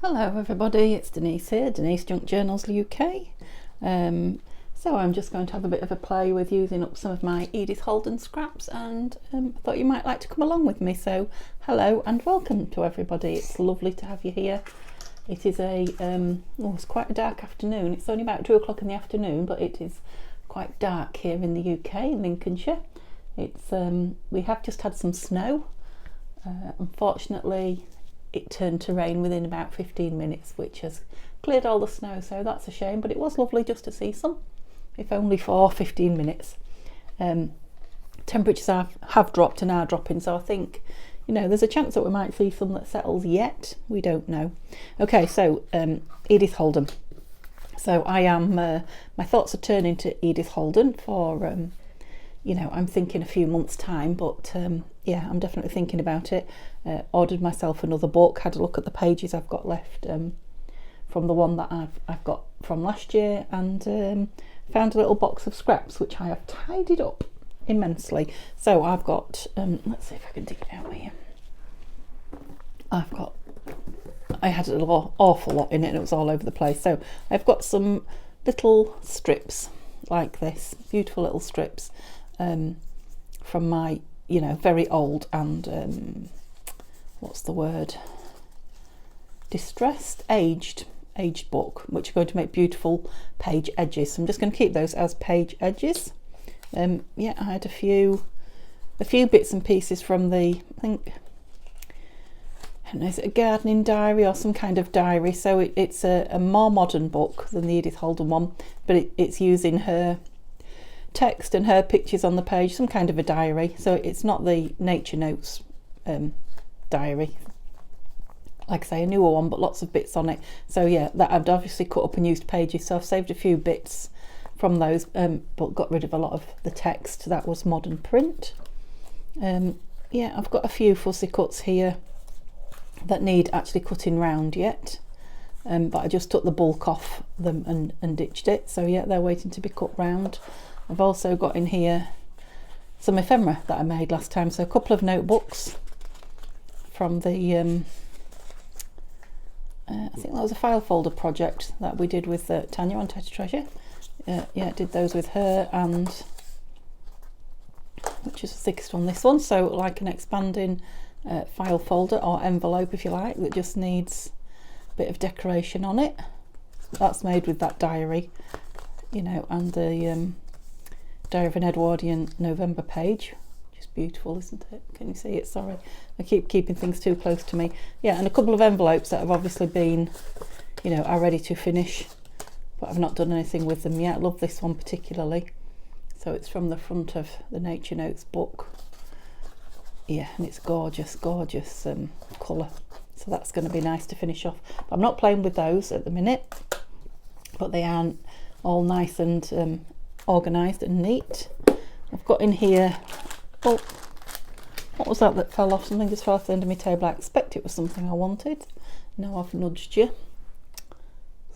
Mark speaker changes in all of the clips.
Speaker 1: Hello everybody, it's Denise here, Denise Junk Journals UK. So I'm just going to have a bit of a play with using up some of my Edith Holden scraps, and I thought you might like to come along with me. So hello and welcome to everybody. It's lovely to have you here. It is it's quite a dark afternoon. It's only about 2 o'clock in the afternoon, but it is quite dark here in the UK, in Lincolnshire. We have just had some snow. Unfortunately, it turned to rain within about 15 minutes, which has cleared all the snow, so that's a shame, but it was lovely just to see some, if only for 15 minutes. Temperatures have dropped and are dropping, so I think, there's a chance that we might see some that settles yet. We don't know. Okay, so Edith Holden. So my thoughts are turning to Edith Holden for, I'm thinking a few months' time, but yeah, I'm definitely thinking about it. Ordered myself another book, had a look at the pages I've got left from the one that I've got from last year, and found a little box of scraps which I have tidied up immensely. So I've got, let's see if I can dig it out here. I had an awful lot in it and it was all over the place. So I've got some little strips like this, beautiful little strips from my, very old and what's the word? Distressed, aged book, which are going to make beautiful page edges. So I'm just going to keep those as page edges. Yeah, I had a few bits and pieces from the, I don't know, is it a gardening diary or some kind of diary? So it's a more modern book than the Edith Holden one, but it's using her text and her pictures on the page, some kind of a diary. So it's not the Nature Notes diary, like I say, a newer one, but lots of bits on it. So yeah, that I've obviously cut up and used pages, so I've saved a few bits from those, but got rid of a lot of the text. That was modern print. Yeah, I've got a few fussy cuts here that need actually cutting round yet, but I just took the bulk off them and ditched it. So yeah, they're waiting to be cut round. I've also got in here some ephemera that I made last time, so a couple of notebooks from the I think that was a file folder project that we did with Tanya on Teddy Treasure. Yeah, did those with her, and which is the thickest one, this one. So like an expanding file folder or envelope, if you like, that just needs a bit of decoration on it. That's made with that diary, and the Diary of an Edwardian November page. Just beautiful, isn't it? Can you see it? Sorry, I keep keeping things too close to me. Yeah, and a couple of envelopes that have obviously been, are ready to finish, but I've not done anything with them yet. I love this one particularly. So it's from the front of the Nature Notes book. Yeah, and it's gorgeous colour. So that's going to be nice to finish off. But I'm not playing with those at the minute, but they aren't all nice and organised and neat. I've got in here, oh, what was that fell off? Something just fell off the end of my table. I expect it was something I wanted. No, I've nudged you.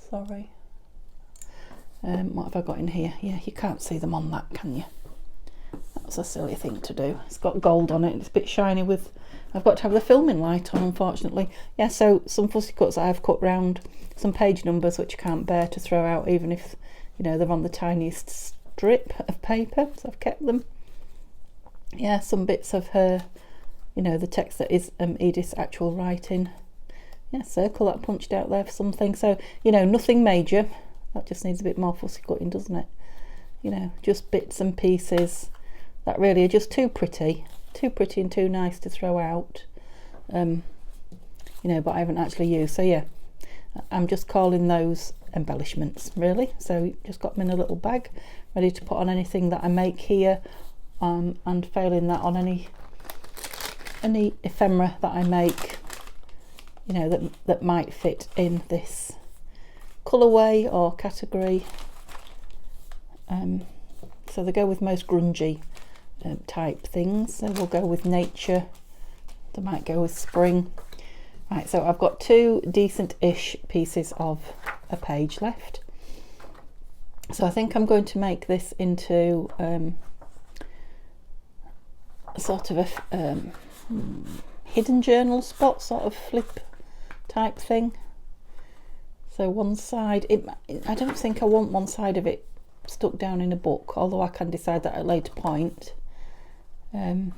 Speaker 1: Sorry. What have I got in here? Yeah, you can't see them on that, can you? That's a silly thing to do. It's got gold on it. It's a bit shiny with... I've got to have the filming light on, unfortunately. Yeah, so some fussy cuts that I've cut round, some page numbers which I can't bear to throw out, even if, they're on the tiniest strip of paper. So I've kept them. Yeah, some bits of her, the text that is Edith's actual writing. Yeah, circle that punched out there for something. So, nothing major. That just needs a bit more fussy cutting, doesn't it? Just bits and pieces that really are just too pretty and too nice to throw out. But I haven't actually used. So yeah, I'm just calling those embellishments, really. So just got them in a little bag, ready to put on anything that I make here, and failing that on any ephemera that I make, that might fit in this colourway or category. So they go with most grungy type things. So we'll go with nature. They might go with spring. Right, so I've got 2 decent-ish pieces of a page left. So I think I'm going to make this into sort of a hidden journal spot sort of flip type thing. So one side, I don't think I want one side of it stuck down in a book, although I can decide that at a later point. Yeah,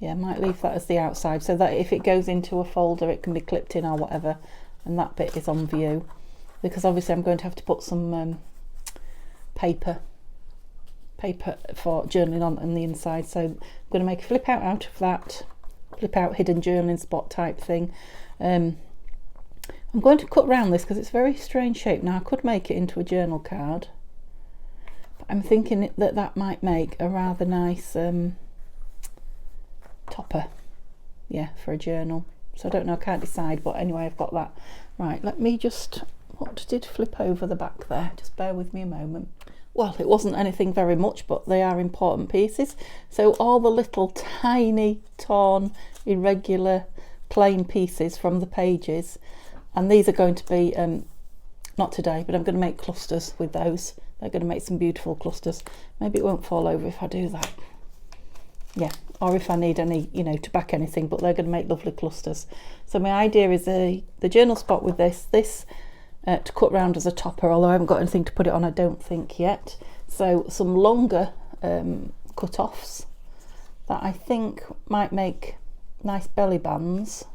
Speaker 1: I might leave that as the outside so that if it goes into a folder it can be clipped in or whatever, and that bit is on view, because obviously I'm going to have to put some paper for journaling on the inside. So I'm going to make a flip out of that, flip out hidden journaling spot type thing. I'm going to cut round this because it's a very strange shape. Now I could make it into a journal card, but I'm thinking that might make a rather nice topper, yeah, for a journal. So I don't know, I can't decide, but anyway, I've got that. Right, let me just, what did flip over the back there? Just bear with me a moment. Well, it wasn't anything very much, but they are important pieces. So all the little tiny torn irregular plain pieces from the pages, and these are going to be not today, but I'm going to make clusters with those. They're going to make some beautiful clusters. Maybe it won't fall over if I do that, yeah, or if I need any, you know, to back anything, but they're going to make lovely clusters. So my idea is the journal spot with this to cut round as a topper, although I haven't got anything to put it on, I don't think yet. So some longer cut-offs that I think might make nice belly bands.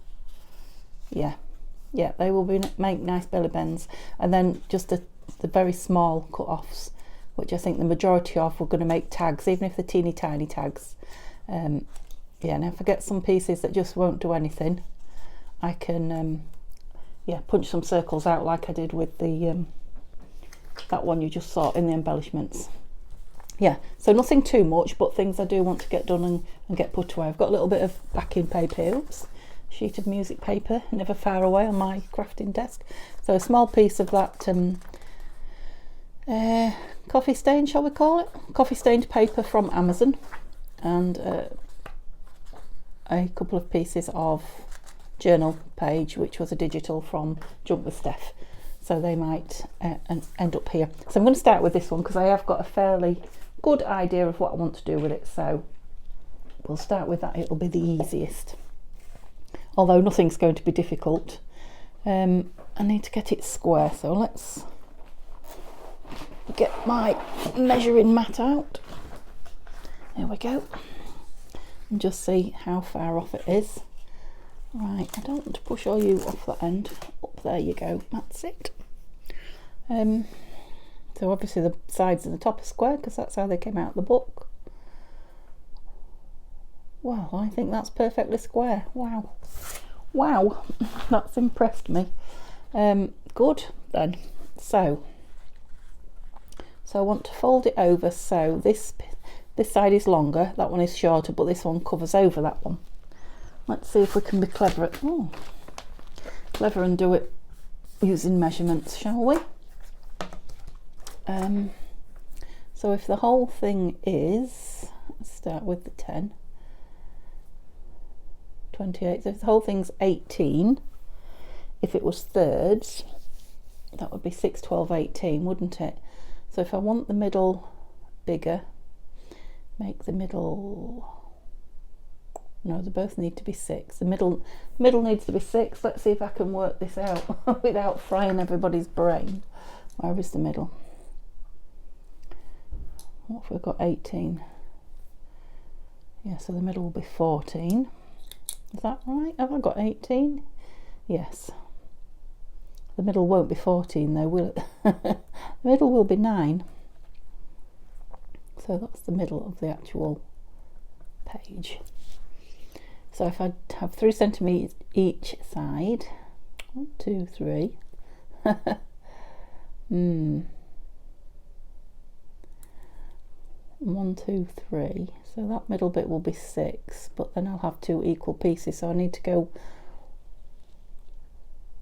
Speaker 1: Yeah, they will make nice belly bands, and then just the very small cut-offs, which I think the majority of we're going to make tags, even if they're teeny tiny tags. Yeah, and if I get some pieces that just won't do anything, I can yeah, punch some circles out like I did with the that one you just saw in the embellishments. Yeah, so nothing too much, but things I do want to get done and get put away. I've got a little bit of backing paper here, oops, sheet of music paper, never far away on my crafting desk. So a small piece of that coffee stain, shall we call it? Coffee stained paper from Amazon, and a couple of pieces of journal page, which was a digital from Jump with Steph. So they might end up here. So I'm going to start with this one because I have got a fairly good idea of what I want to do with it. So we'll start with that. It'll be the easiest, although nothing's going to be difficult. I need to get it square, so let's get my measuring mat out. There we go, and just see how far off it is. Right, I don't want to push all you off that end. Up there you go, that's it. So obviously the sides and the top are square because that's how they came out of the book. Well, I think that's perfectly square. Wow, that's impressed me. Good then. So I want to fold it over so this side is longer, that one is shorter, but this one covers over that one. Let's see if we can be clever and do it using measurements, shall we? So if the whole thing is, let's start with the 10, 28, so if the whole thing's 18, if it was thirds, that would be 6, 12, 18, wouldn't it? So if I want the middle bigger, make the middle, no, they both need to be 6. The middle needs to be 6. Let's see if I can work this out without frying everybody's brain. Where is the middle? What have we got? 18. Yeah, so the middle will be 14. Is that right? Have I got 18? Yes. The middle won't be 14 though, will it? The middle will be 9. So that's the middle of the actual page. So if I have 3 centimetres each side, 1, 2, 3. 1, 2, 3. So that middle bit will be 6, but then I'll have 2 equal pieces. So I need to go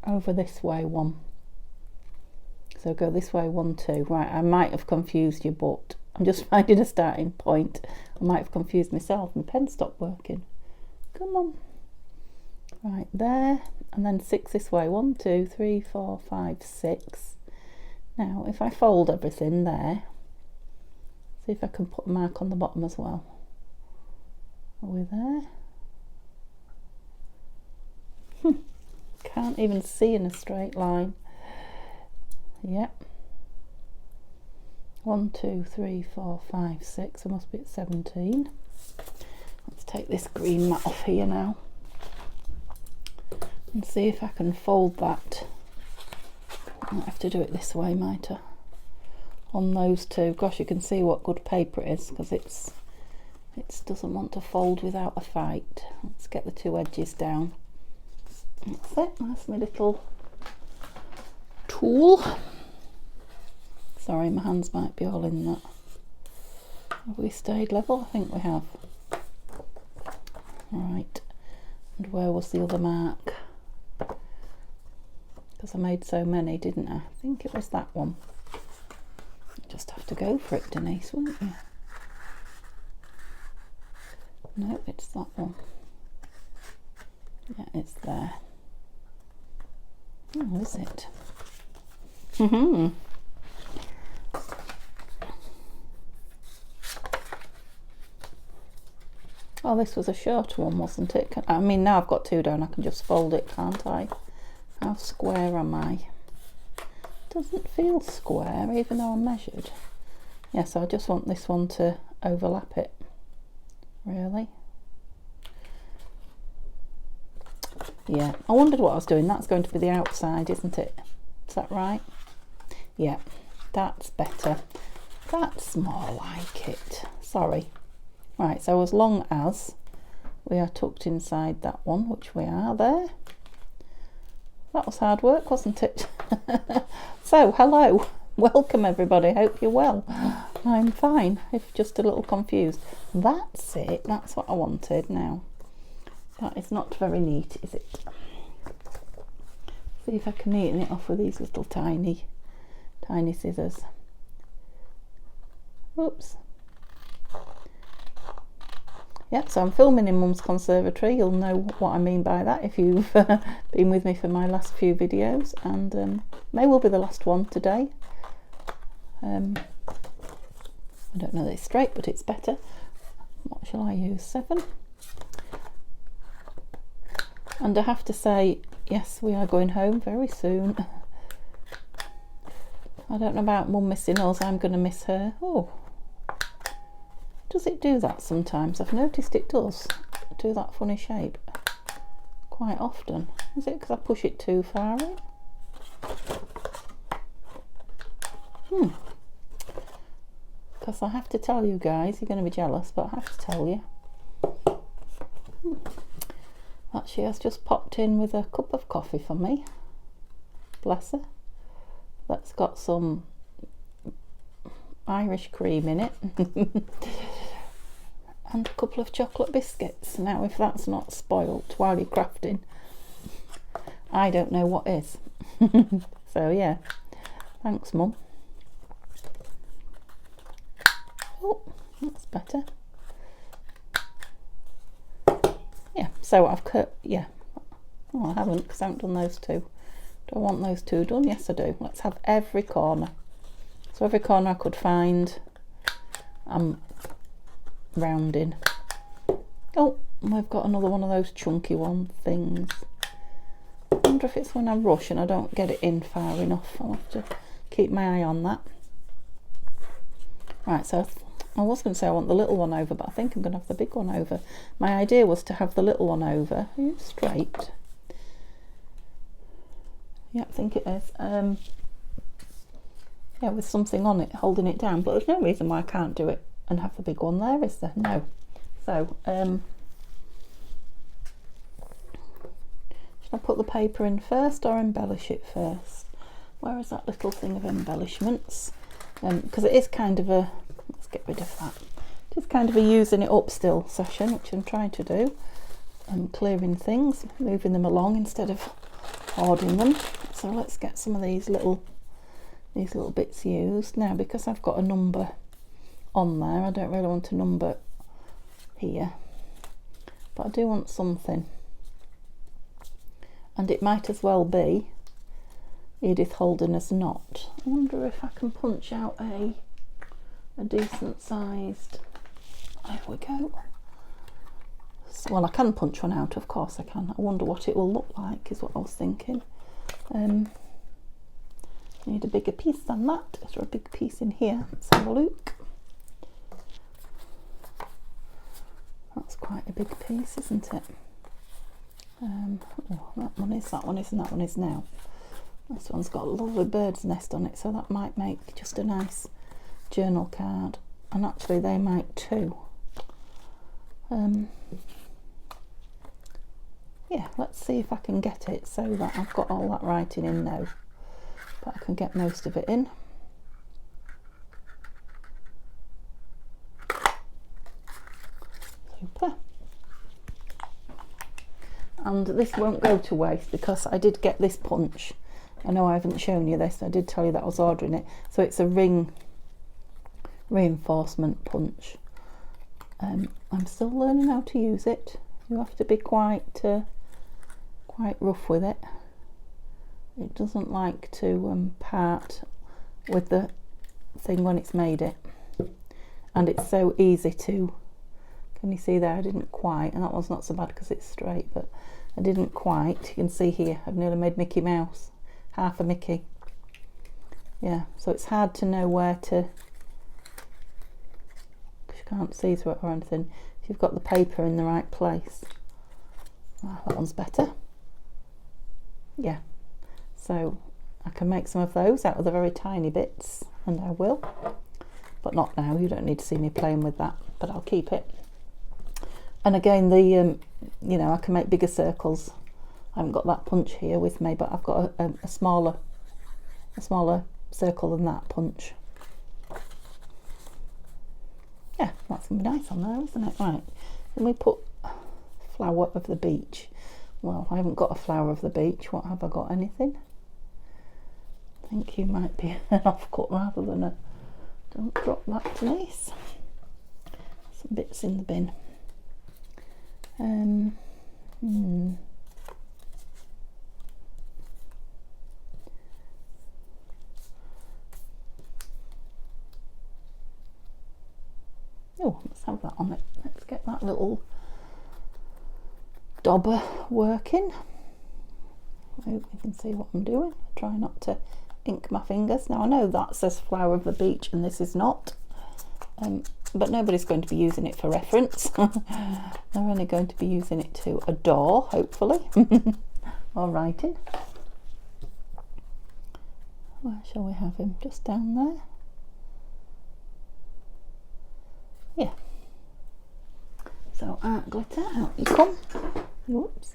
Speaker 1: over this way 1. So go this way 1, 2. Right, I might have confused you, but I'm just finding a starting point. I might have confused myself. My pen stopped working. Come on. Right there, and then 6 this way. 1, 2, 3, 4, 5, 6. Now if I fold everything there, see if I can put a mark on the bottom as well. Are we there? Can't even see in a straight line. Yep. 1, 2, 3, 4, 5, 6. I must be at 17. Let's take this green mat off here now and see if I can fold that. I might have to do it this way, might I? On those two. Gosh, you can see what good paper it is, because it doesn't want to fold without a fight. Let's get the two edges down. That's it. That's my little tool. Sorry, my hands might be all in that. Have we stayed level? I think we have. Right. And where was the other mark? Because I made so many, didn't I? I think it was that one. You just have to go for it, Denise, wouldn't you? No, it's that one. Yeah, it's there. Oh, is it? Oh, this was a shorter one, wasn't it? I mean, now I've got two down, I can just fold it, can't I? How square am I? Doesn't feel square, even though I'm measured. Yeah, so I just want this one to overlap it. Really? Yeah, I wondered what I was doing. That's going to be the outside, isn't it? Is that right? Yeah, that's better. That's more like it. Sorry. Right, so as long as we are tucked inside that one, which we are there. That was hard work, wasn't it? So, hello. Welcome everybody. Hope you're well. I'm fine, if just a little confused. That's it. That's what I wanted now. That is not very neat, is it? See if I can neaten it off with these little tiny scissors. Oops. Yep, so I'm filming in Mum's conservatory. You'll know what I mean by that if you've been with me for my last few videos, and may well be the last one today. I don't know that it's straight, but it's better. What shall I use? 7. And I have to say, yes, we are going home very soon. I don't know about Mum missing us. I'm going to miss her. Oh. Does it do that sometimes? I've noticed it does do that funny shape quite often. Is it because I push it too far in? Because I have to tell you guys, you're going to be jealous, but I have to tell you that she has just popped in with a cup of coffee for me. Bless her. That's got some Irish cream in it. And a couple of chocolate biscuits. Now, if that's not spoilt while you're crafting, I don't know what is. So yeah, thanks Mum. Oh, that's better. Yeah, so I've cut, yeah. Oh, I haven't, because I haven't done those two. Do I want those two done? Yes, I do. Let's have every corner. So every corner I could find, I'm rounding. Oh, we've got another one of those chunky things. I wonder if it's when I rush and I don't get it in far enough. I'll have to keep my eye on that. Right, so I was going to say I want the little one over, but I think I'm going to have the big one over. My idea was to have the little one over. Are you straight? Yeah, I think it is. Yeah, with something on it holding it down, but there's no reason why I can't do it and have the big one there, is there? No. So should I put the paper in first or embellish it first? Where is that little thing of embellishments? Because it is kind of a, let's get rid of that, just kind of a using it up still session, which I'm trying to do, and clearing things, moving them along instead of hoarding them. So let's get some of these little bits used. Now, because I've got a number on there, I don't really want to number here, but I do want something, and it might as well be Edith Holden as not. I wonder if I can punch out a decent sized, there we go. Well, I can punch one out, of course I can. I wonder what it will look like is what I was thinking. Need a bigger piece than that. Is there a big piece in here? Let's have a look. That's quite a big piece, isn't it? Oh, that one is, and that one is now. This one's got a lovely bird's nest on it, so that might make just a nice journal card. And actually they might too. Yeah, let's see if I can get it so that I've got all that writing in now. But I can get most of it in. Super. And this won't go to waste because I did get this punch. I know I haven't shown you this, I did tell you that I was ordering it. So it's a ring reinforcement punch. I'm still learning how to use it. You have to be quite rough with it. It doesn't like to part with the thing when it's made it. And it's so easy to, can you see there, I didn't quite, and that one's not so bad because it's straight, but I didn't quite, you can see here, I've nearly made Mickey Mouse, half a Mickey. Yeah, so it's hard to know where to, because you can't see through it or anything, if you've got the paper in the right place. Oh, that one's better. Yeah, so I can make some of those out of the very tiny bits, and I will, but not now, you don't need to see me playing with that, but I'll keep it. And again, the you know, I can make bigger circles. I haven't got that punch here with me, but I've got a smaller circle than that punch. Yeah, that's gonna be nice on there, isn't it? Right, then we put flower of the beach. Well, I haven't got a flower of the beach. What have I got? Anything? I think you might be an offcut rather than a. Don't drop that, Denise. Some bits in the bin. Oh, let's have that on it. Let's get that little dauber working. I hope you can see what I'm doing. I try not to ink my fingers. Now I know that says flower of the beach and this is not. But nobody's going to be using it for reference. They're only going to be using it to adore, hopefully, or writing. Where shall we have him? Just down there? Yeah. So art glitter, out you come. Whoops.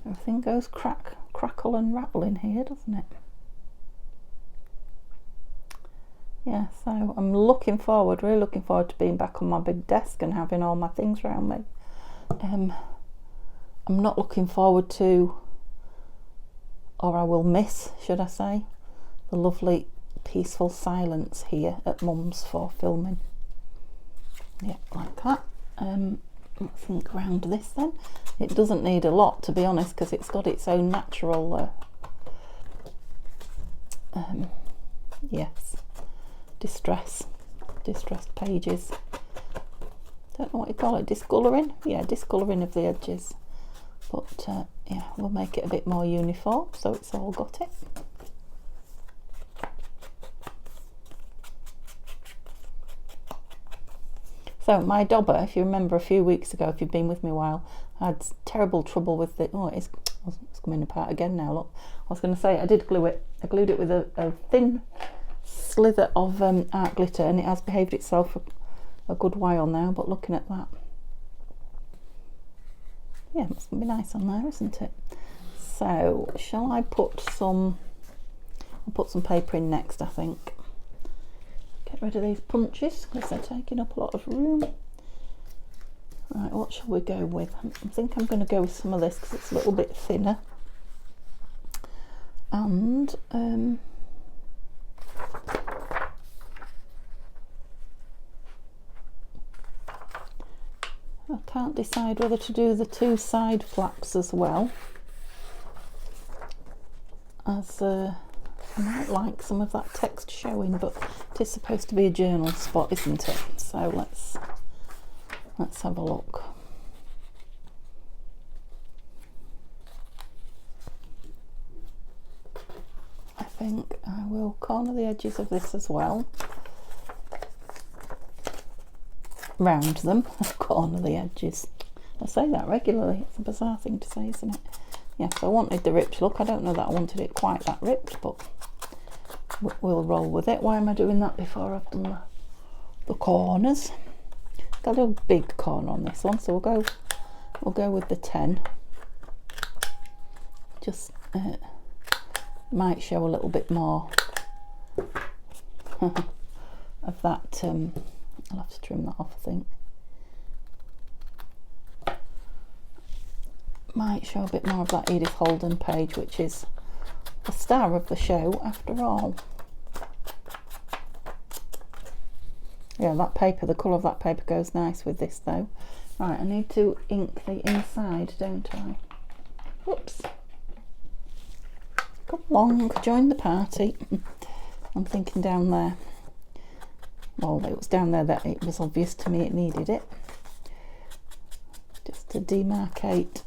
Speaker 1: Everything goes crackle and rattle in here, doesn't it? Yeah, so I'm really looking forward to being back on my big desk and having all my things around me. I'm not looking forward to, or I will miss, should I say, the lovely peaceful silence here at Mum's for filming. Yeah, like that. Let's think around this then. It doesn't need a lot, to be honest, because it's got its own natural, yes, distressed pages. Don't know what you call it, discolouring? Yeah, discolouring of the edges. But yeah, we'll make it a bit more uniform so it's all got it. So my dauber, if you remember a few weeks ago, if you've been with me a while, I had terrible trouble with the, oh it's coming apart again now, look. I was going to say I did glue it. I glued it with a thin slither of art glitter and it has behaved itself for a good while now, but looking at that, yeah, it's going to be nice on there, isn't it? So shall I put some, I'll put some paper in next, I think. Get rid of these punches because they're taking up a lot of room. Right, what shall we go with? I think I'm going to go with some of this because it's a little bit thinner. And I can't decide whether to do the two side flaps as well, as I might like some of that text showing, but it is supposed to be a journal spot, isn't it? So let's have a look. I think I will corner the edges of this as well. Round them, corner the edges. I say that regularly, it's a bizarre thing to say, isn't it? Yes, I wanted the ripped look. I don't know that I wanted it quite that ripped, but we'll roll with it. Why am I doing that before I've done the corners? Got a little big corner on this one, so we'll go with the 10. Just might show a little bit more of that. I'll have to trim that off, I think. Might show a bit more of that Edith Holden page, which is the star of the show after all. Yeah, that paper, the colour of that paper goes nice with this though. Right, I need to ink the inside, don't I? Whoops. Come along, join the party. I'm thinking down there. Well, it was down there that it was obvious to me it needed it. Just to demarcate,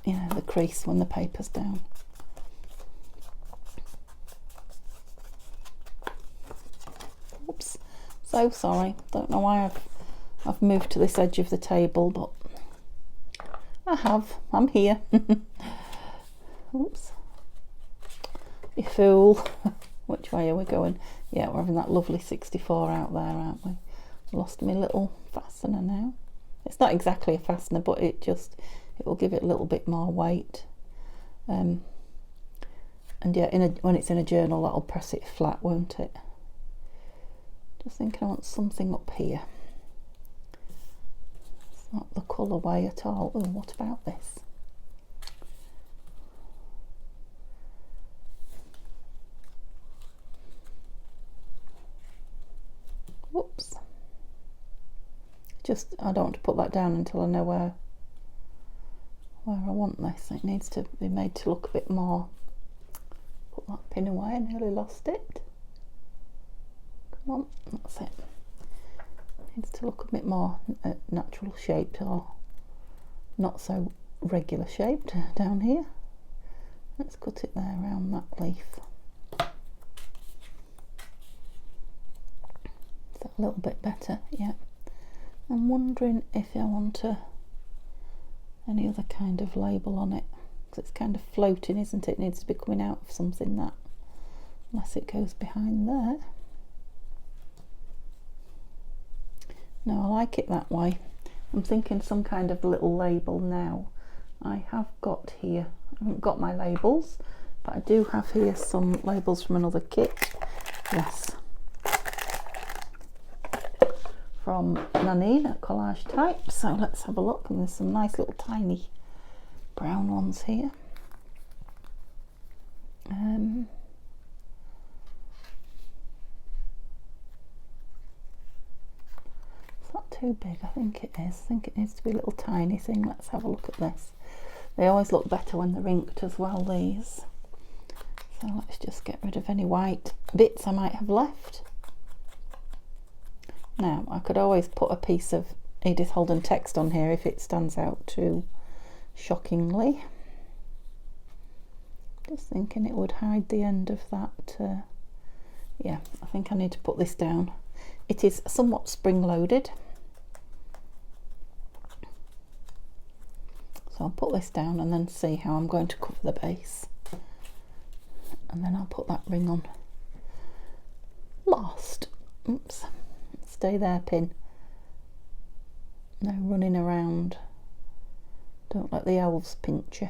Speaker 1: you know, the crease when the paper's down. Oops, so sorry. Don't know why I've moved to this edge of the table, but I have. I'm here. Oops. You fool. Which way are we going? Yeah, we're having that lovely 64 out there, aren't we? Lost my little fastener now. It's not exactly a fastener, but it will give it a little bit more weight. And yeah, when it's in a journal, that'll press it flat, won't it? Just thinking I want something up here. It's not the colourway at all. Oh, what about this? Whoops. Just, I don't want to put that down until I know where I want this. It needs to be made to look a bit more. Put that pin away, I nearly lost it. Come on, that's it. It needs to look a bit more natural shaped, or not so regular shaped down here. Let's cut it there around that leaf. Is that a little bit better? Yeah. I'm wondering if I want any other kind of label on it, because it's kind of floating, isn't it? It needs to be coming out of something, that, unless it goes behind there. No, I like it that way. I'm thinking some kind of little label now. I have got here, I haven't got my labels, but I do have here some labels from another kit. Yes. From Nanine at Collage Type. So let's have a look, and there's some nice little tiny brown ones here. It's not too big, I think it is. I think it needs to be a little tiny thing. Let's have a look at this. They always look better when they're inked as well, these. So let's just get rid of any white bits I might have left. Now, I could always put a piece of Edith Holden text on here if it stands out too shockingly. Just thinking it would hide the end of that. Yeah, I think I need to put this down. It is somewhat spring-loaded. So I'll put this down and then see how I'm going to cover the base. And then I'll put that ring on last. Oops. Stay there, pin. No running around. Don't let the elves pinch you.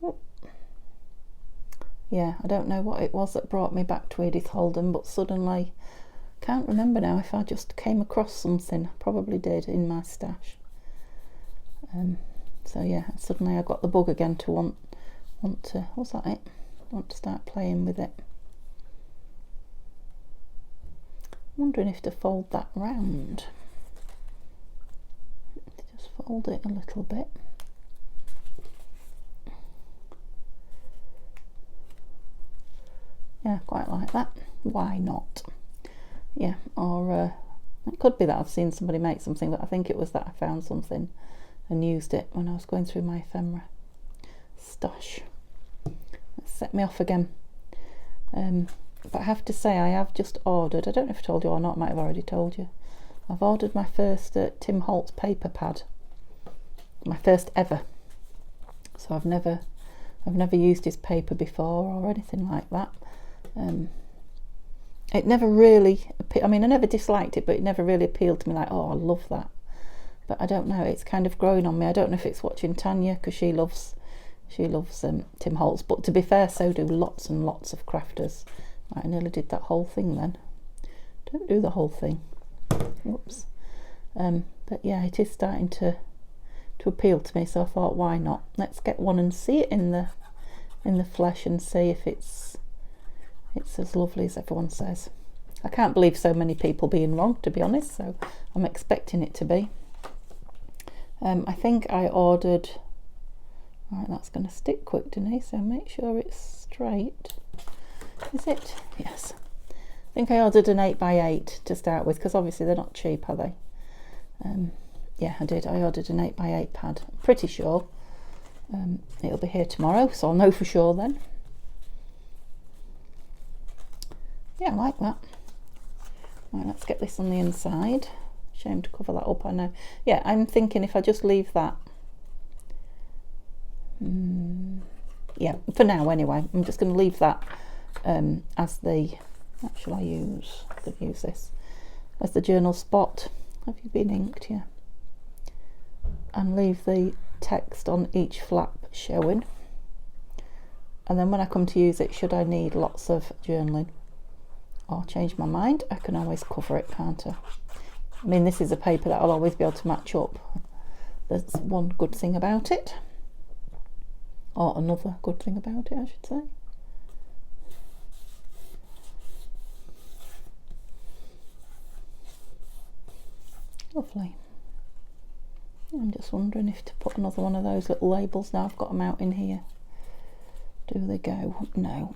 Speaker 1: Oh. Yeah, I don't know what it was that brought me back to Edith Holden, but suddenly, can't remember now if I just came across something. I probably did in my stash. So yeah, suddenly I got the bug again to want to, was that it? Want to start playing with it. Wondering if to fold that round. Just fold it a little bit. Yeah, quite like that. Why not? Yeah, or it could be that I've seen somebody make something, but I think it was that I found something and used it when I was going through my ephemera stash. That set me off again. But I have to say, I have just ordered, I don't know if I told you or not, I might have already told you, I've ordered my first Tim Holtz paper pad, my first ever. So I've never used his paper before or anything like that. It never really, I mean, I never disliked it, but it never really appealed to me like, oh, I love that. But I don't know, it's kind of growing on me. I don't know if it's watching Tanya, because she loves Tim Holtz, but to be fair, so do lots and lots of crafters. Right, I nearly did that whole thing then. Don't do the whole thing. Whoops. But yeah, it is starting to appeal to me, so I thought, why not? Let's get one and see it in the flesh and see if it's as lovely as everyone says. I can't believe so many people being wrong, to be honest, so I'm expecting it to be. I think I ordered, right, that's going to stick quick, Denise, so make sure it's straight. Is it? Yes. I think I ordered an 8x8 to start with, because obviously they're not cheap, are they? Yeah, I did. I ordered an 8x8 pad. I'm pretty sure it'll be here tomorrow, so I'll know for sure then. Yeah, I like that. Right, let's get this on the inside. Shame to cover that up, I know. Yeah, I'm thinking if I just leave that, yeah, for now anyway, I'm just going to leave that as the, what shall I use? I could use this as the journal spot. Have you been inked? Yeah. And leave the text on each flap showing. And then when I come to use it, should I need lots of journaling or change my mind, I can always cover it, can't I? I mean, this is a paper that I'll always be able to match up. That's one good thing about it. Or another good thing about it, I should say. Lovely. I'm just wondering if to put another one of those little labels now I've got them out in here. Do they go? No.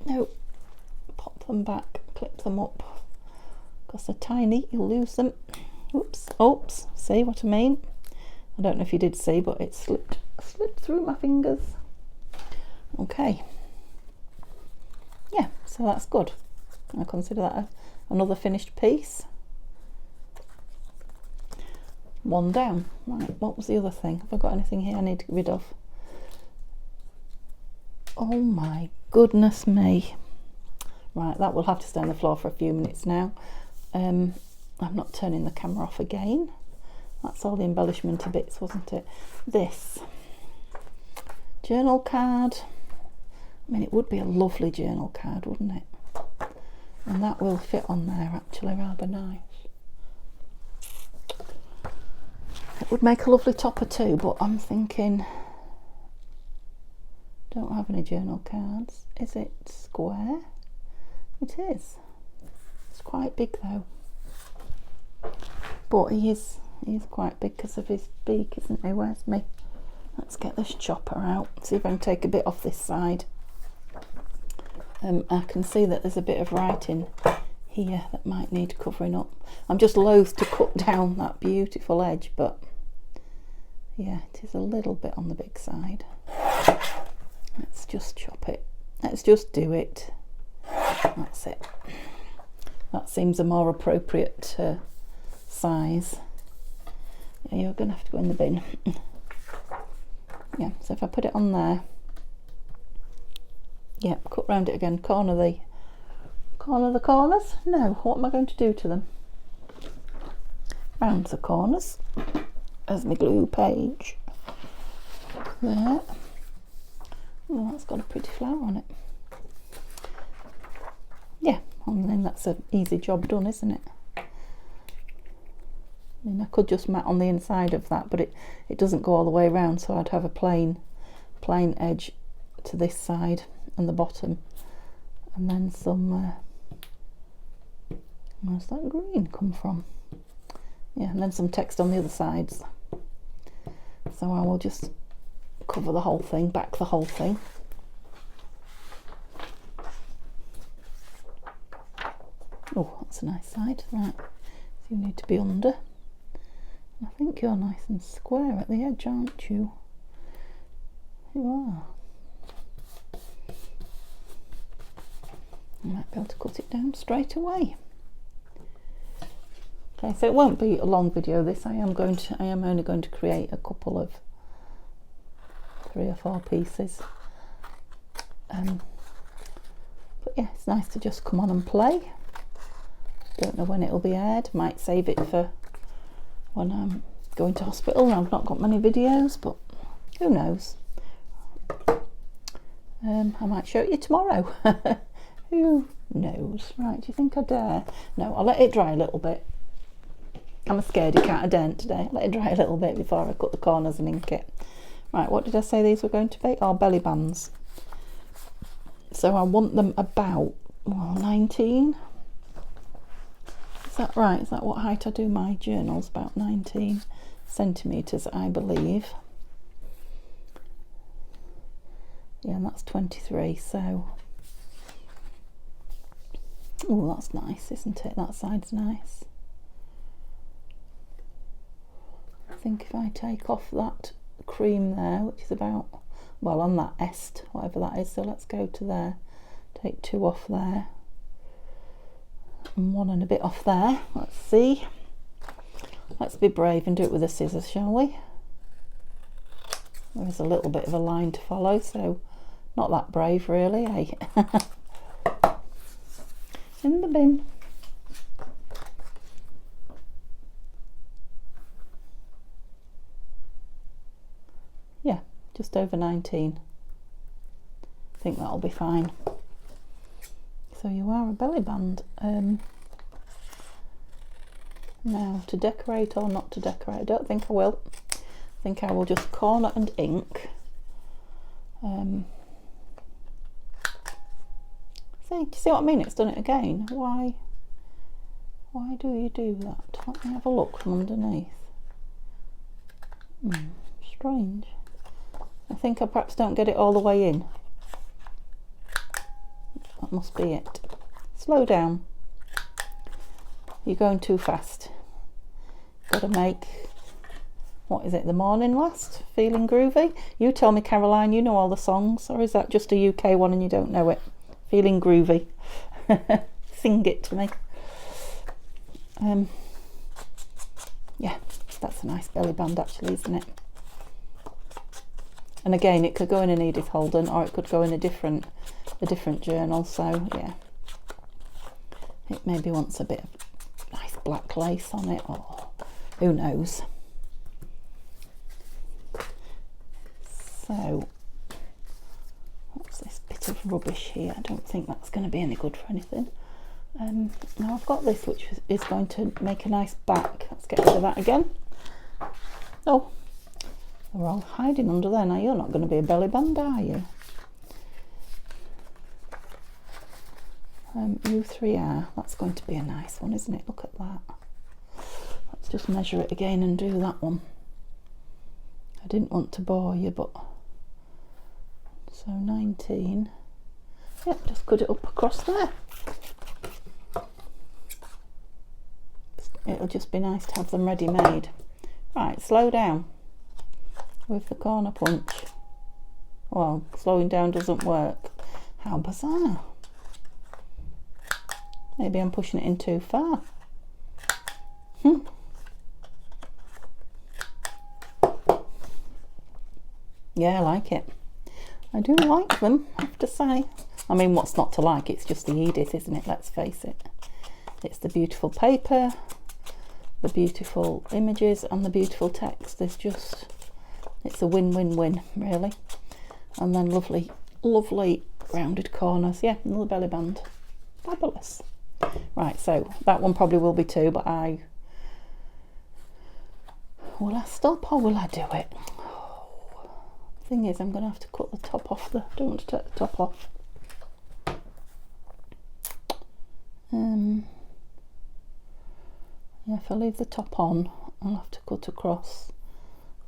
Speaker 1: No. Pop them back, clip them up. Because they're tiny, you'll lose them. Oops. Oops. See what I mean? I don't know if you did see, but it slipped through my fingers. Okay. Yeah, so that's good. I consider that another finished piece. One down. Right, what was the other thing? Have I got anything here I need to get rid of? Oh my goodness me. Right, that will have to stay on the floor for a few minutes now. I'm not turning the camera off again. That's all the embellishment bits, wasn't it? This journal card. I mean, it would be a lovely journal card, wouldn't it? And that will fit on there actually rather nice. It would make a lovely topper too, but I'm thinking, don't have any journal cards. Is it square? It is. It's quite big though. But he is quite big because of his beak, isn't he? Where's me? Let's get this chopper out. See if I can take a bit off this side. I can see that there's a bit of writing here that might need covering up. I'm just loath to cut down that beautiful edge, but yeah, it is a little bit on the big side. Let's just chop it. Let's just do it. That's it. That seems a more appropriate size. Yeah, you're going to have to go in the bin. Yeah, so if I put it on there, yeah, cut round it again, corner the corners. No, what am I going to do to them? Round the corners. There's my glue page. There. Oh, that's got a pretty flower on it. Yeah, and then that's an easy job done, isn't it? I mean, I could just mat on the inside of that, but it doesn't go all the way around, so I'd have a plain edge to this side and the bottom, and then some where's that green come from? Yeah, and then some text on the other sides. So I will just cover the whole thing, back the whole thing. Oh, that's a nice side. Right, so you need to be under. I think you're nice and square at the edge, aren't you? You are. I might be able to cut it down straight away. Okay, so it won't be a long video this. I am only going to create a couple of 3 or 4 pieces. But yeah, it's nice to just come on and play. Don't know when it'll be aired. Might save it for when I'm going to hospital. I've not got many videos, but who knows? I might show it you tomorrow. Who knows? Right, do you think I dare? No, I'll let it dry a little bit. I'm a scaredy cat, I daren't today. Let it dry a little bit before I cut the corners and ink it. Right, what did I say these were going to be? Oh, belly bands. So I want them about 19. Is that right? Is that what height I do my journals? About 19 centimetres, I believe. Yeah, and that's 23, so... Oh, that's nice, isn't it? That side's nice. I think if I take off that cream there, which is about, well, on that est, whatever that is, so let's go to there. Take 2 off there. And 1 and a bit off there. Let's see. Let's be brave and do it with the scissors, shall we? There's a little bit of a line to follow, so not that brave really, eh? In the bin. Yeah, just over 19. I think that'll be fine. So you are a belly band. Now, to decorate or not to decorate, I don't think I will. I think I will just corner and ink. See, do you see what I mean? It's done it again. Why do you do that? Let me have a look from underneath. Strange. I think I perhaps don't get it all the way in. That must be it. Slow down. You're going too fast. Got to make, what is it, The Morning Last? Feeling Groovy? You tell me, Caroline, you know all the songs, or is that just a UK one and you don't know it? Feeling Groovy. Sing it to me. Yeah, that's a nice belly band actually, isn't it? And again, it could go in an Edith Holden or it could go in a different journal, so yeah. It maybe wants a bit of nice black lace on it, or who knows. So what's this bit of rubbish here? I don't think that's going to be any good for anything. Now I've got this which is going to make a nice back. Let's get rid of that again. Oh, they're all hiding under there. Now you're not going to be a belly band, are you? U3R, that's going to be a nice one, isn't it? Look at that. Let's just measure it again and do that one. I didn't want to bore you, but so 19. Yep, just cut it up across there. It'll just be nice to have them ready made. Right, slow down with the corner punch. Well, slowing down doesn't work. How bizarre. Maybe I'm pushing it in too far. Yeah, I like it. I do like them, I have to say. I mean, what's not to like? It's just the Edith, isn't it? Let's face it. It's the beautiful paper, the beautiful images and the beautiful text. It's a win-win-win, really. And then lovely rounded corners. Yeah, another belly band. Fabulous. Right, so that one probably will be 2, but will I stop or will I do it? Thing is, I'm going to have to cut the top off. I don't want to take the top off. Yeah, if I leave the top on, I'll have to cut across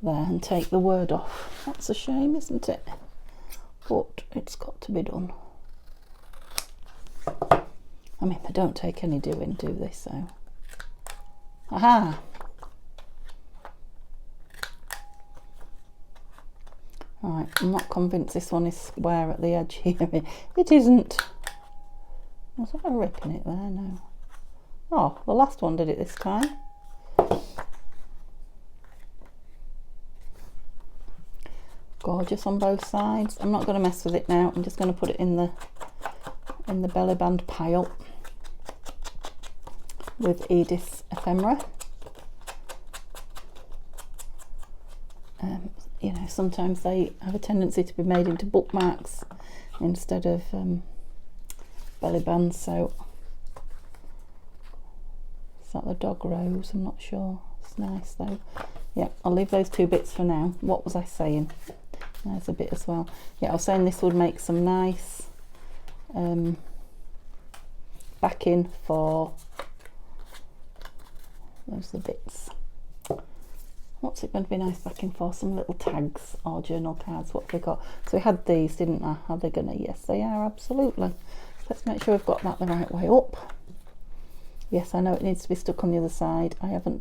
Speaker 1: there and take the word off. That's a shame, isn't it? But it's got to be done. I mean, they don't take any doing, do they? So, aha! Right, I'm not convinced this one is square at the edge here. It isn't. Was that a rip in it there? No. Oh, the last one did it this time. Gorgeous on both sides. I'm not going to mess with it now. I'm just going to put it in the belly band pile with Edith Ephemera. You know, sometimes they have a tendency to be made into bookmarks instead of belly bands, so is that the dog rose? I'm not sure. It's nice though. Yeah, I'll leave those two bits for now. What was I saying? There's a bit as well. Yeah, I was saying this would make some nice backing for those are the bits. What's it going to be nice backing for? Some little tags or journal cards. What have we got? So we had these, didn't I? Are they going to? Yes, they are, absolutely. Let's make sure we've got that the right way up. Yes, I know it needs to be stuck on the other side. I know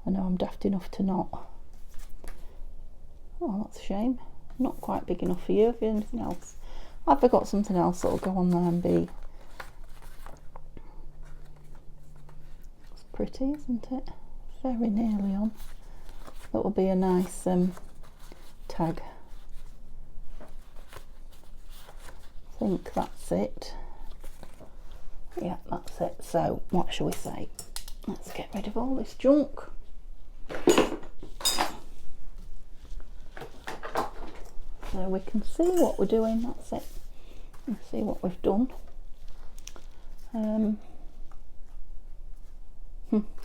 Speaker 1: I'm daft enough to not. Oh, that's a shame. Not quite big enough for you. Have you anything else? Have I got something else that'll go on there and be... It's pretty, isn't it? Very nearly on. That will be a nice tag. I think that's it. Yeah, that's it. So what shall we say? Let's get rid of all this junk. So we can see what we're doing. That's it. Let's see what we've done.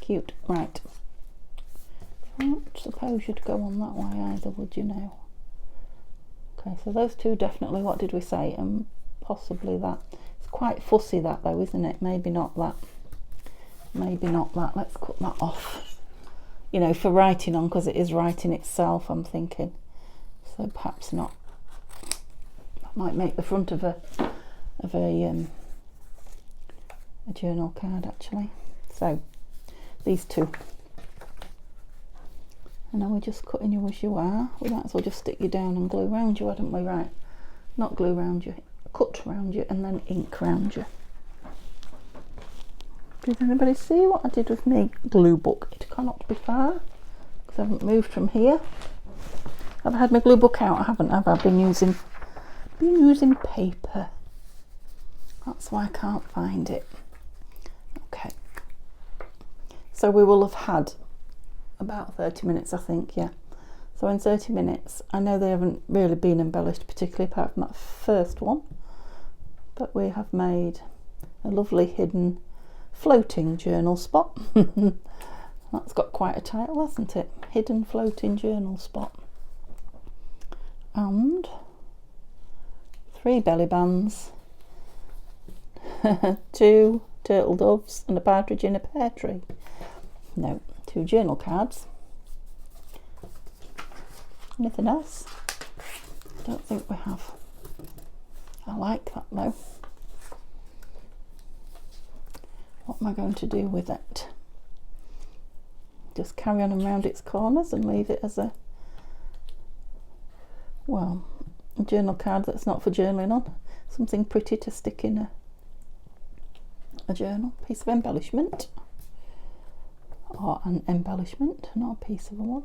Speaker 1: Cute. Right. I don't suppose you'd go on that way either, would you now? Okay, so those two definitely. What did we say? Possibly that. It's quite fussy that though, isn't it? Maybe not that. Maybe not that. Let's cut that off. You know, for writing on, because it is writing itself, I'm thinking. So perhaps not. That might make the front of a journal card actually. So these two. And now we're just cutting you as you are. We might as well just stick you down and glue around you, hadn't we? Right. Not glue around you, cut around you and then ink around you. Did anybody see what I did with me glue book? It cannot be far because I haven't moved from here. I've had my glue book out, I haven't, have I? I've been using paper. That's why I can't find it. Okay. So we will have had about 30 minutes, I think, yeah. So in 30 minutes, I know they haven't really been embellished particularly apart from that first one, but we have made a lovely hidden floating journal spot. That's got quite a title, hasn't it? Hidden floating journal spot. And 3 belly bands, 2 turtle doves and a partridge in a pear tree. No, 2 journal cards. Anything else? I don't think we have. I like that though. What am I going to do with it? Just carry on around its corners and leave it as a, well, a journal card that's not for journaling on. Something pretty to stick in a journal. Piece of embellishment. Or an embellishment, not a piece of a one.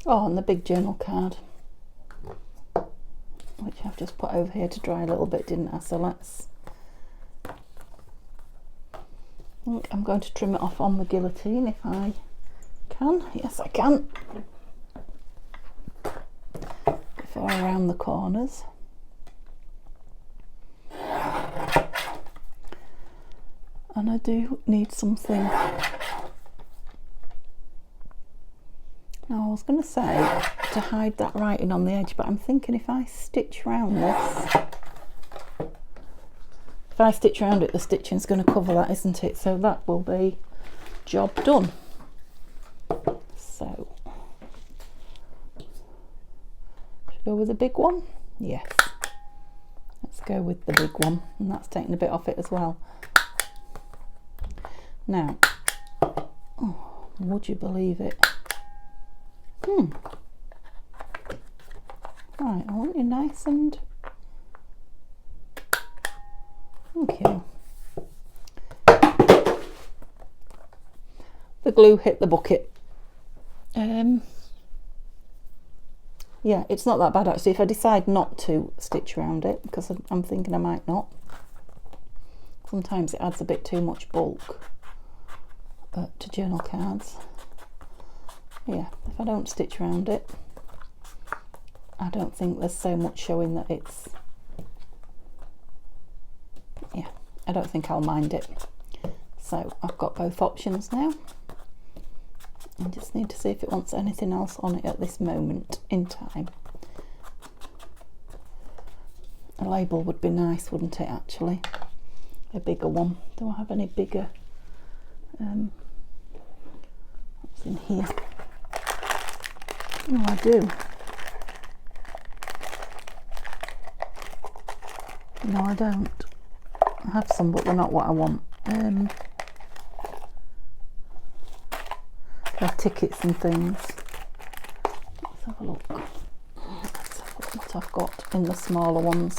Speaker 1: Oh, and the big journal card, which I've just put over here to dry a little bit, didn't I? So let's, I think I'm going to trim it off on the guillotine if I can. Yes, I can. Before I round the corners. And I do need something. Now I was going to say to hide that writing on the edge, but I'm thinking if I stitch round this, if I stitch around it, the stitching's going to cover that, isn't it? So that will be job done. So should I go with the big one? Yes. Let's go with the big one, and that's taking a bit off it as well. Now, oh, Would you believe it? Right, I want you nice and... Thank you. The glue hit the bucket. Yeah, it's not that bad actually. If I decide not to stitch around it, because I'm thinking I might not. Sometimes it adds a bit too much bulk to journal cards. Yeah, if I don't stitch around it, I don't think there's so much showing that it's... Yeah, I don't think I'll mind it. So I've got both options now. I just need to see if it wants anything else on it at this moment in time. A label would be nice, wouldn't it, actually? A bigger one. Do I have any bigger? What's in here? Oh, I do. No, I don't. I have some, but they're not what I want. They're tickets and things. Let's have a look. Let's have a look what I've got in the smaller ones.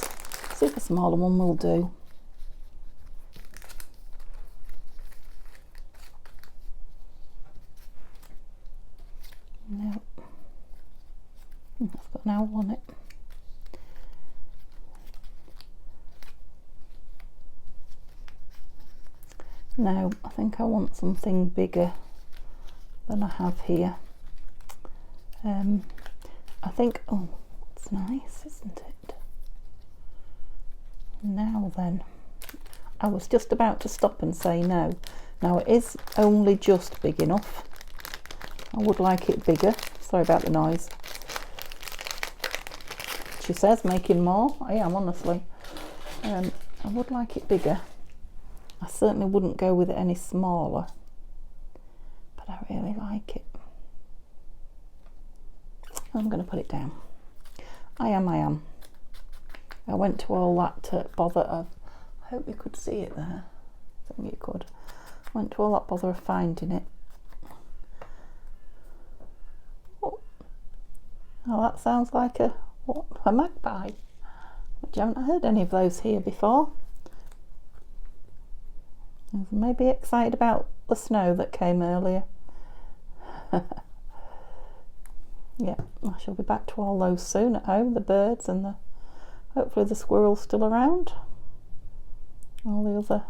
Speaker 1: See if a smaller one will do. No. I've got an owl on it. No, I think I want something bigger than I have here. I think, oh, it's nice, isn't it? Now then, I was just about to stop and say no. Now it is only just big enough. I would like it bigger. Sorry about the noise. She says making more. I am, honestly. I would like it bigger. I certainly wouldn't go with it any smaller, but I really like it. I'm going to put it down. I am. I went to all that bother of, I hope you could see it there. I think you could. Went to all that bother of finding it. Oh, that sounds like a magpie. Which I haven't heard any of those here before. Maybe excited about the snow that came earlier. Yeah, I shall be back to all those soon at home, the birds and hopefully the squirrels still around. All the other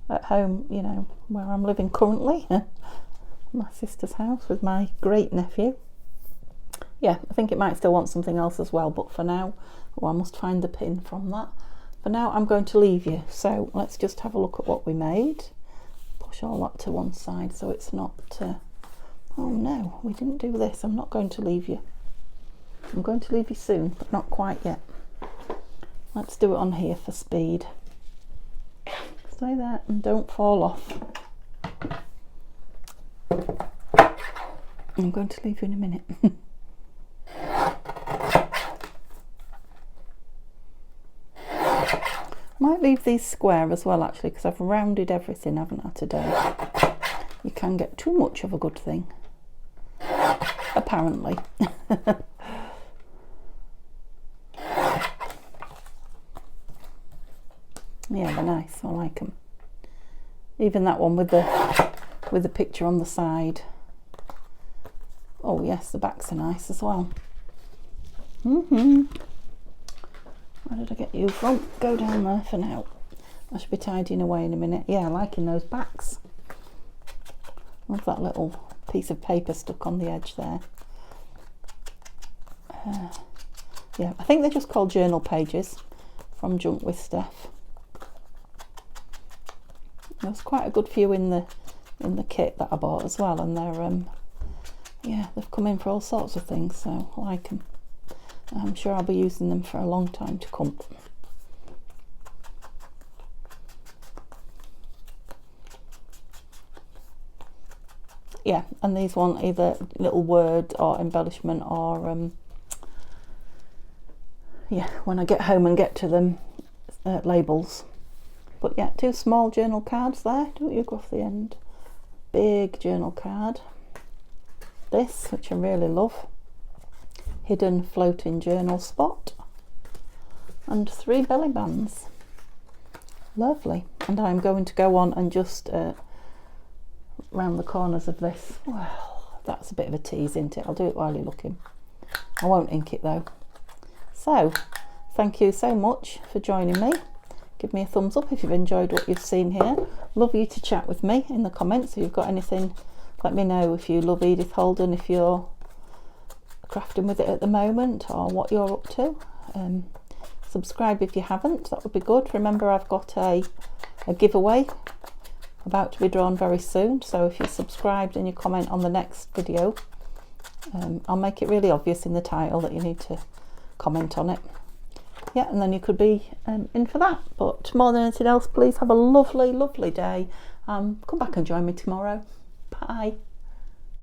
Speaker 1: at home, you know, where I'm living currently. My sister's house with my great nephew. Yeah, I think it might still want something else as well, but for now, I must find the pin from that. For now, I'm going to leave you. So let's just have a look at what we made. Push all that to one side so it's not... oh no, we didn't do this. I'm not going to leave you. I'm going to leave you soon, but not quite yet. Let's do it on here for speed. Stay there and don't fall off. I'm going to leave you in a minute. Might leave these square as well actually, because I've rounded everything, haven't I, today? You can get too much of a good thing, apparently. Yeah, they're nice. I like them. Even that one with the picture on the side. Oh yes, the backs are nice as well. Where did I get you from? Go down there for now. I should be tidying away in a minute. Yeah, liking those backs. Love that little piece of paper stuck on the edge there. Yeah, I think they're just called journal pages from Junk with Steph. There's quite a good few in the kit that I bought as well, and they're yeah, they've come in for all sorts of things, so I like them. I'm sure I'll be using them for a long time to come. Yeah, and these want either little word or embellishment or yeah, when I get home and get to them, labels. But yeah, 2 small journal cards there. Don't you go off the end. big journal card. This, which I really love, hidden floating journal spot, and 3 belly bands. Lovely. And I'm going to go on and just round the corners of this. Well, that's a bit of a tease, isn't it? I'll do it while you're looking. I won't ink it though. So thank you so much for joining me. Give me a thumbs up if you've enjoyed what you've seen here. Love you to chat with me in the comments. If you've got anything, let me know. If you love Edith Holden, if you're crafting with it at the moment, or what you're up to. Subscribe if you haven't, that would be good. Remember, I've got a giveaway about to be drawn very soon, so if you're subscribed and you comment on the next video, I'll make it really obvious in the title that you need to comment on it. Yeah, and then you could be in for that. But more than anything else, please have a lovely, lovely day. Come back and join me tomorrow. Bye.